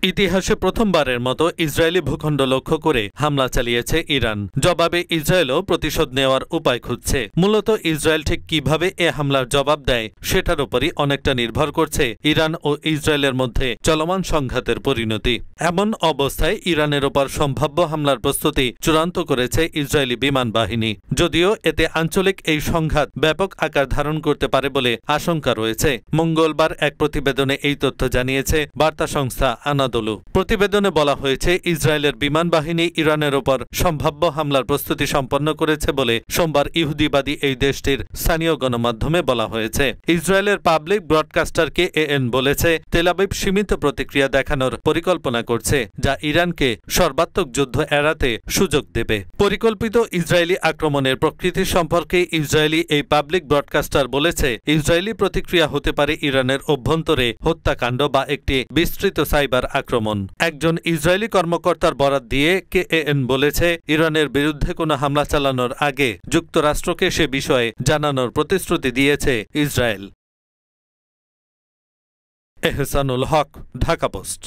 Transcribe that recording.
ইতিহাসে প্রথমবারের মতো ইসরায়েলি ভূখণ্ড লক্ষ্য করে হামলা চালিয়েছে ইরান। জবাবে ইসরায়েলও প্রতিশোধ নেওয়ার উপায় খুঁজছে। মূলত ইসরায়েল ঠিক কিভাবে এ হামলার জবাব দেয় সেটার উপরই অনেকটা নির্ভর করছে ইরান ও ইসরায়েলের মধ্যে চলমান সংঘাতের পরিণতি। এমন অবস্থায় ইরানের ওপর সম্ভাব্য হামলার প্রস্তুতি চূড়ান্ত করেছে ইসরায়েলি বিমান বাহিনী। যদিও এতে আঞ্চলিক এই সংঘাত ব্যাপক আকার ধারণ করতে পারে বলে আশঙ্কা রয়েছে। মঙ্গলবার এক প্রতিবেদনে এই তথ্য জানিয়েছে বার্তা সংস্থা আনাদোলু। প্রতিবেদনে বলা হয়েছে, ইসরায়েলের বিমান বাহিনী ইরানের ওপর সম্ভাব্য হামলার প্রস্তুতি সম্পন্ন করেছে বলে সোমবার ইহুদিবাদী এই দেশটির স্থানীয় গণমাধ্যমে বলা হয়েছে। ইসরায়েলের পাবলিক ব্রডকাস্টার KAN বলেছে, তেল আবিব সীমিত প্রতিক্রিয়া দেখানোর পরিকল্পনা করছে, যা ইরানকে সর্বাত্মক যুদ্ধ এড়াতে সুযোগ দেবে। পরিকল্পিত ইসরায়েলি আক্রমণের প্রকৃতি সম্পর্কে ইসরায়েলি এই পাবলিক ব্রডকাস্টার বলেছে, ইসরায়েলি প্রতিক্রিয়া হতে পারে ইরানের অভ্যন্তরে হত্যাকাণ্ড বা একটি বিস্তৃত সাইবার আক্রমণ। একজন ইসরায়েলি কর্মকর্তার বরাত দিয়ে KAN বলেছে, ইরানের বিরুদ্ধে কোনো হামলা চালানোর আগে যুক্তরাষ্ট্রকে সে বিষয়ে জানানোর প্রতিশ্রুতি দিয়েছে ইসরায়েল। এহসানুল হক, ঢাকা পোস্ট।